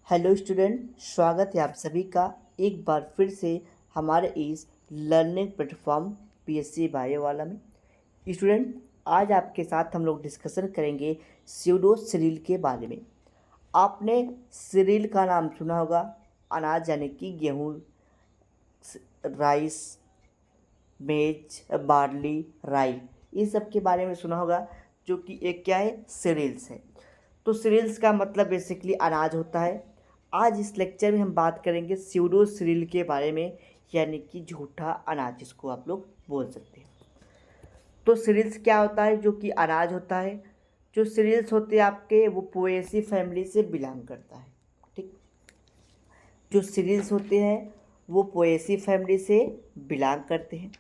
Hello student, स्वागत है आप सभी का एक बार फिर से हमारे इस लर्निंग प्लेटफॉर्म पीएससी बायो वाला में। स्टूडेंट, आज आपके साथ हम लोग डिस्कशन करेंगे स्यूडो सीरियल के बारे में। आपने सीरियल का नाम सुना होगा, अनाज यानी कि गेहूँ, राइस, मेज, बार्ली, राई, इन सब के बारे में सुना होगा, जो कि एक क्या है, सीरियल्स है। तो सीरियल्स का मतलब बेसिकली अनाज होता है। आज इस लेक्चर में हम बात करेंगे स्यूडो सीरियल के बारे में, यानी कि झूठा अनाज जिसको आप लोग बोल सकते हैं। तो सीरियल्स क्या होता है? जो कि अनाज होता है। जो सीरियल्स होते हैं आपके, वो पोएसी फैमिली से बिलोंग करता है। ठीक, जो सीरियल्स होते हैं वो पोएसी फैमिली से बिलोंग करते हैं।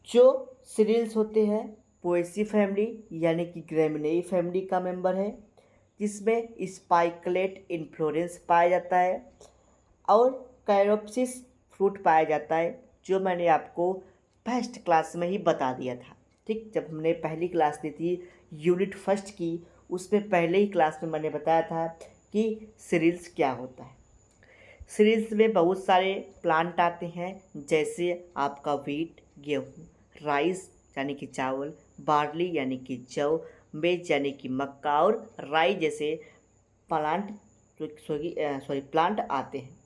जो सीरियल्स होते हैं पोएसी फैमिली यानी कि ग्रेमिनेई फैमिली का मेंबर है, जिसमें स्पाइकलेट इन्फ्लोरेंस पाया जाता है और कैरोप्सिस फ्रूट पाया जाता है, जो मैंने आपको फर्स्ट क्लास में ही बता दिया था। ठीक, जब हमने पहली क्लास ली थी यूनिट फर्स्ट की, उसमें पहले ही क्लास में मैंने बताया था कि सीरियल्स क्या होता है। सीरियल्स में बहुत सारे प्लांट आते हैं, जैसे आपका वीट गेहूँ, राइस यानी कि चावल, बार्ली यानी कि जौ, मेज यानी कि मक्का और राई जैसे प्लांट प्लांट आते हैं।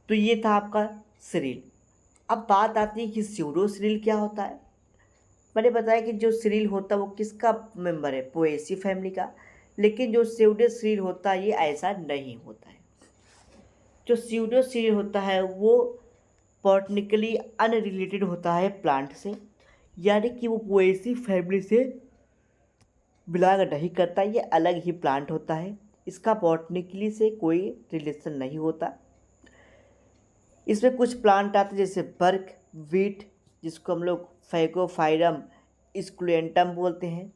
तो ये था आपका सीरियल। अब बात आती है कि स्यूडो सीरियल क्या होता है। मैंने बताया कि जो सीरियल होता है वो किसका मेंबर है, पोएसी फैमिली का। लेकिन जो स्यूडो सीरियल होता है ये ऐसा नहीं होता है। जो स्यूडो सीरियल होता है वो बॉटनिकली अनरिलेटेड होता है प्लांट से, यानी कि वो पोएसी फैमिली से बिलोंग नहीं करता, ये अलग ही प्लांट होता है। इसका बॉटनिकली से कोई रिलेशन नहीं होता। इसमें कुछ प्लांट आते हैं जैसे बर्क, वीट जिसको हम लोग फैगोफाइरम स्क्लेंटम बोलते हैं,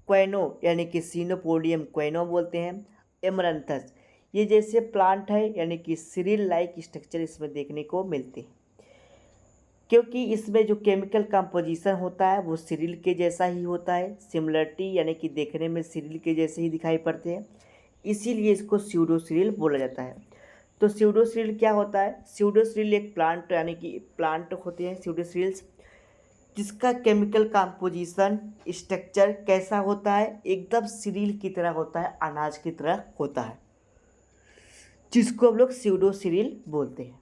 क्वेनो यानी कि सीनोपोडियम क्वेनो बोलते हैं, एमरंथस, ये जैसे प्लांट है, यानी कि सीरियल लाइक स्ट्रक्चर इसमें देखने को मिलते हैं। क्योंकि इसमें जो केमिकल कंपोजिशन होता है वो सीरियल के जैसा ही होता है, सिमिलरिटी यानी कि देखने में सीरियल के जैसे ही दिखाई पड़ते हैं, इसीलिए इसको स्यूडो सीरियल बोला जाता है। तो स्यूडो सीरियल क्या होता है? स्यूडो सीरियल एक प्लांट यानी कि प्लांट होते हैं स्यूडो सीरियल्स, जिसका केमिकल कंपोजिशन स्ट्रक्चर कैसा होता है, एकदम सीरियल की तरह होता है, अनाज की तरह होता है, जिसको हम लोग स्यूडो सीरियल बोलते हैं।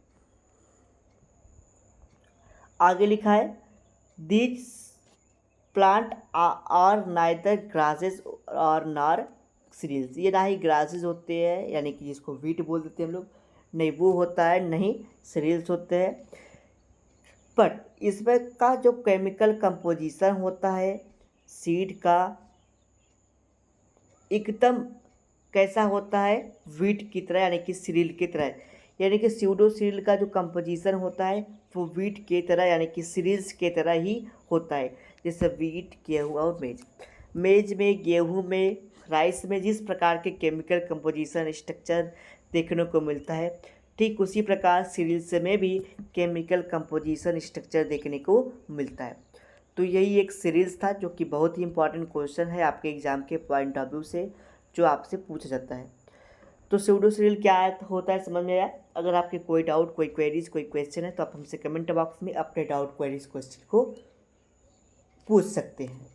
आगे लिखा है these plant are neither grasses और नार सीरियल्स। ये ना ही ग्रासेस होते हैं यानी कि जिसको वीट बोल देते हैं हम लोग, नहीं वो होता है, नहीं सीरियल्स होते हैं। बट इसमें का जो केमिकल कंपोजिशन होता है सीड का, एकदम कैसा होता है, वीट की तरह यानी कि सीरियल की तरह। यानी कि स्यूडो सीरियल का जो कंपोजिशन होता है वो वीट की तरह यानी कि सीरियल्स की तरह ही होता है, जैसे वीट, गेहूँ और मेज। मेज में, गेहूँ में, राइस में जिस प्रकार के केमिकल कंपोजिशन स्ट्रक्चर देखने को मिलता है, ठीक उसी प्रकार सीरियल्स में भी केमिकल कंपोजिशन स्ट्रक्चर देखने को मिलता है। तो यही एक सीरीज़ था जो कि बहुत ही इंपॉर्टेंट क्वेश्चन है आपके एग्ज़ाम के पॉइंट ऑफ व्यू से, जो आपसे पूछा जाता है। तो स्यूडो सीरियल क्या होता है समझ में आया? अगर आपके कोई डाउट, कोई क्वेरीज, कोई क्वेश्चन है तो आप हमसे कमेंट बॉक्स में अपने डाउट, क्वेरीज, क्वेश्चन को पूछ सकते हैं।